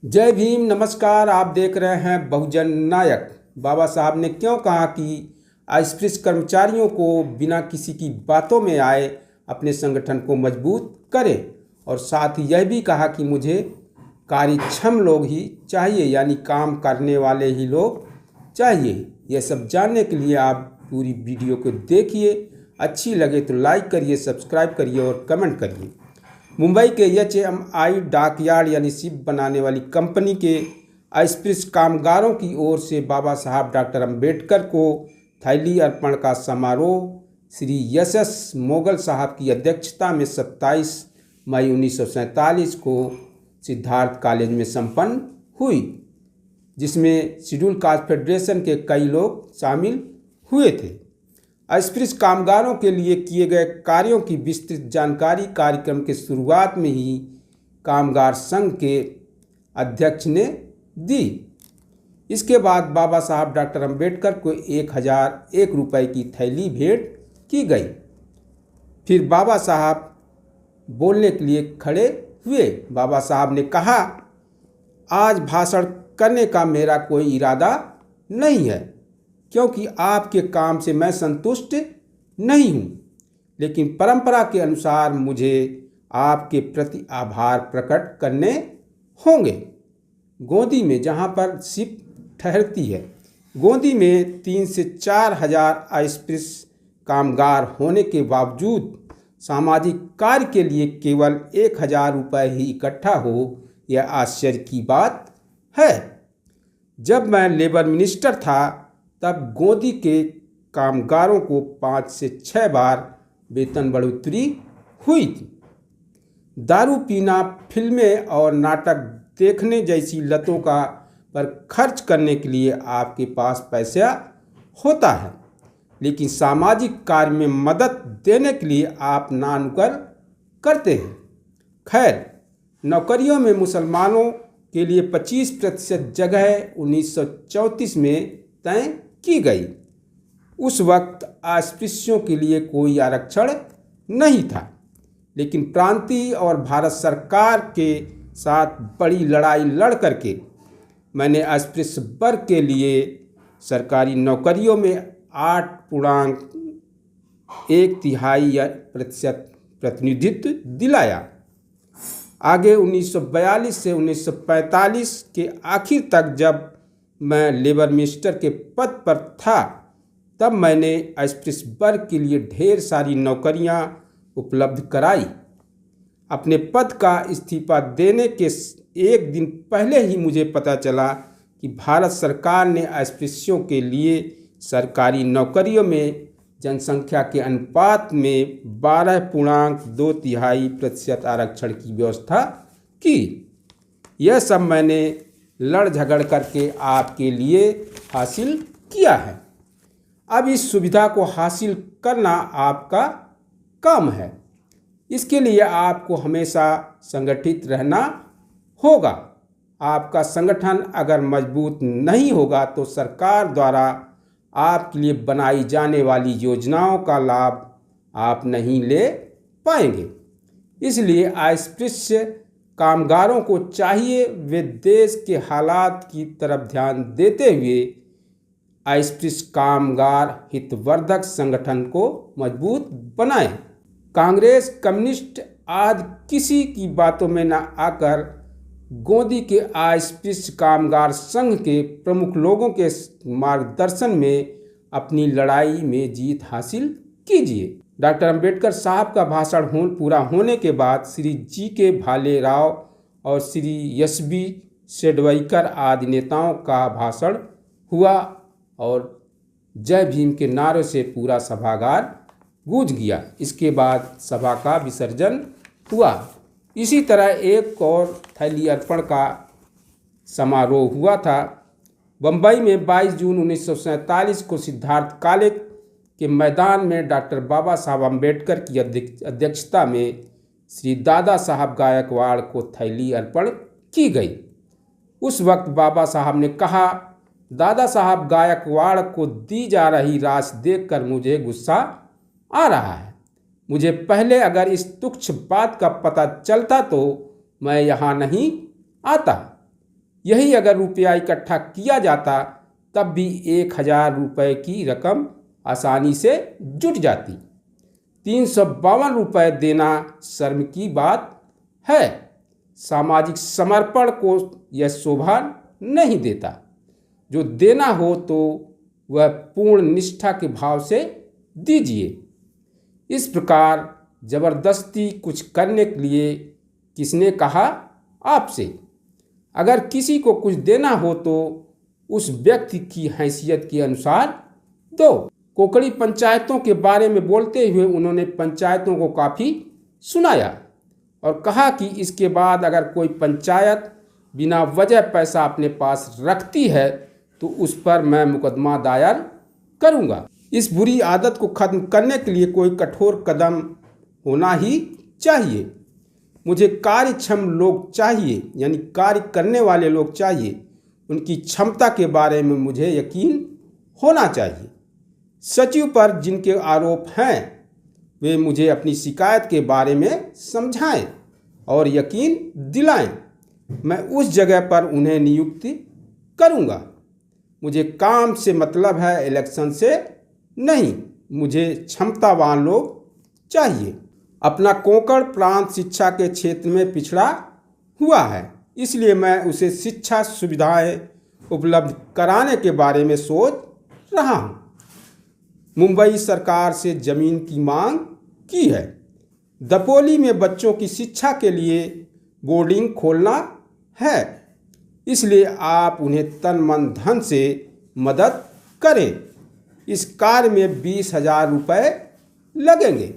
जय भीम। नमस्कार। आप देख रहे हैं बहुजन नायक। बाबा साहब ने क्यों कहा कि अस्पृश्य कर्मचारियों को बिना किसी की बातों में आए अपने संगठन को मजबूत करें, और साथ ही यह भी कहा कि मुझे कार्यक्षम लोग ही चाहिए, यानी काम करने वाले ही लोग चाहिए। यह सब जानने के लिए आप पूरी वीडियो को देखिए। अच्छी लगे तो लाइक करिए, सब्सक्राइब करिए और कमेंट करिए। मुंबई के HMI डॉकयार्ड यानी शिप बनाने वाली कंपनी के अस्पृश्य कामगारों की ओर से बाबा साहब डॉक्टर अंबेडकर को थैली अर्पण का समारोह श्री SS मोगल साहब की अध्यक्षता में 27 मई 1947 को सिद्धार्थ कॉलेज में संपन्न हुई, जिसमें शेड्यूल कास्ट फेडरेशन के कई लोग शामिल हुए थे। अस्पृश्य कामगारों के लिए किए गए कार्यों की विस्तृत जानकारी कार्यक्रम के शुरुआत में ही कामगार संघ के अध्यक्ष ने दी। इसके बाद बाबा साहब डॉक्टर अंबेडकर को 1001 रुपये की थैली भेंट की गई। फिर बाबा साहब बोलने के लिए खड़े हुए। बाबा साहब ने कहा, आज भाषण करने का मेरा कोई इरादा नहीं है, क्योंकि आपके काम से मैं संतुष्ट नहीं हूँ, लेकिन परंपरा के अनुसार मुझे आपके प्रति आभार प्रकट करने होंगे। गोंदी में, जहाँ पर शिप ठहरती है, गोंदी में 3 से 4 हजार अस्पृश्य कामगार होने के बावजूद सामाजिक कार्य के लिए केवल 1000 रुपये ही इकट्ठा हो, यह आश्चर्य की बात है। जब मैं लेबर मिनिस्टर था, तब गोंदी के कामगारों को 5 से 6 बार वेतन बढ़ोतरी हुई थी। दारू पीना, फिल्में और नाटक देखने जैसी लतों पर खर्च करने के लिए आपके पास पैसा होता है, लेकिन सामाजिक कार्य में मदद देने के लिए आप नानुकर करते हैं। खैर, नौकरियों में मुसलमानों के लिए 25% जगह 1934 में तय की गई। उस वक्त अस्पृश्यों के लिए कोई आरक्षण नहीं था, लेकिन प्रांतीय और भारत सरकार के साथ बड़ी लड़ाई लड़ करके मैंने अस्पृश्य वर्ग के लिए सरकारी नौकरियों में 8.1% प्रतिनिधित्व दिलाया। आगे 1942 से 1945 के आखिर तक जब मैं लेबर मिनिस्टर के पद पर था, तब मैंने अस्पृश्य वर्ग के लिए ढेर सारी नौकरियां उपलब्ध कराई। अपने पद का इस्तीफा देने के एक दिन पहले ही मुझे पता चला कि भारत सरकार ने अस्पृश्यों के लिए सरकारी नौकरियों में जनसंख्या के अनुपात में 12.2% आरक्षण की व्यवस्था की। यह सब मैंने लड़ झगड़ करके आपके लिए हासिल किया है। अब इस सुविधा को हासिल करना आपका काम है। इसके लिए आपको हमेशा संगठित रहना होगा। आपका संगठन अगर मजबूत नहीं होगा तो सरकार द्वारा आपके लिए बनाई जाने वाली योजनाओं का लाभ आप नहीं ले पाएंगे। इसलिए अस्पृश्य कामगारों को चाहिए वे देश के हालात की तरफ ध्यान देते हुए अस्पृश्य कामगार हितवर्धक संगठन को मजबूत बनाएं। कांग्रेस, कम्युनिस्ट आदि किसी की बातों में न आकर गोंदी के अस्पृश्य कामगार संघ के प्रमुख लोगों के मार्गदर्शन में अपनी लड़ाई में जीत हासिल कीजिए। डॉक्टर अंबेडकर साहब का भाषण पूरा होने के बाद श्री GK भाले राव और श्री SB शेडवईकर आदि नेताओं का भाषण हुआ और जय भीम के नारों से पूरा सभागार गूंज गया। इसके बाद सभा का विसर्जन हुआ। इसी तरह एक और थैली अर्पण का समारोह हुआ था। बम्बई में 22 जून 1947 को सिद्धार्थ कॉलेज के मैदान में डॉक्टर बाबा साहब अंबेडकर की अध्यक्षता में श्री दादा साहब गायकवाड़ को थैली अर्पण की गई। उस वक्त बाबा साहब ने कहा, दादा साहब गायकवाड़ को दी जा रही राशि देखकर मुझे गुस्सा आ रहा है। मुझे पहले अगर इस तुच्छ बात का पता चलता तो मैं यहाँ नहीं आता। यही अगर रुपया इकट्ठा किया जाता तब भी 1,000 रुपये की रकम आसानी से जुट जाती। 352 रुपये देना शर्म की बात है। सामाजिक समर्पण को यह शोभा नहीं देता। जो देना हो तो वह पूर्ण निष्ठा के भाव से दीजिए। इस प्रकार जबरदस्ती कुछ करने के लिए किसने कहा आपसे? अगर किसी को कुछ देना हो तो उस व्यक्ति की हैसियत के अनुसार दो। कोकड़ी पंचायतों के बारे में बोलते हुए उन्होंने पंचायतों को काफ़ी सुनाया और कहा कि इसके बाद अगर कोई पंचायत बिना वजह पैसा अपने पास रखती है तो उस पर मैं मुकदमा दायर करूंगा। इस बुरी आदत को खत्म करने के लिए कोई कठोर कदम होना ही चाहिए। मुझे कार्यक्षम लोग चाहिए, यानी कार्य करने वाले लोग चाहिए। उनकी क्षमता के बारे में मुझे यकीन होना चाहिए। सचिव पर जिनके आरोप हैं वे मुझे अपनी शिकायत के बारे में समझाएं और यकीन दिलाएं। मैं उस जगह पर उन्हें नियुक्त करूंगा। मुझे काम से मतलब है, इलेक्शन से नहीं। मुझे क्षमतावान लोग चाहिए। अपना कोंकण प्रांत शिक्षा के क्षेत्र में पिछड़ा हुआ है, इसलिए मैं उसे शिक्षा सुविधाएं उपलब्ध कराने के बारे में सोच रहा हूँ। मुंबई सरकार से ज़मीन की मांग की है। दपोली में बच्चों की शिक्षा के लिए बोर्डिंग खोलना है, इसलिए आप उन्हें तन मन धन से मदद करें। इस कार्य में 20,000 रुपये लगेंगे।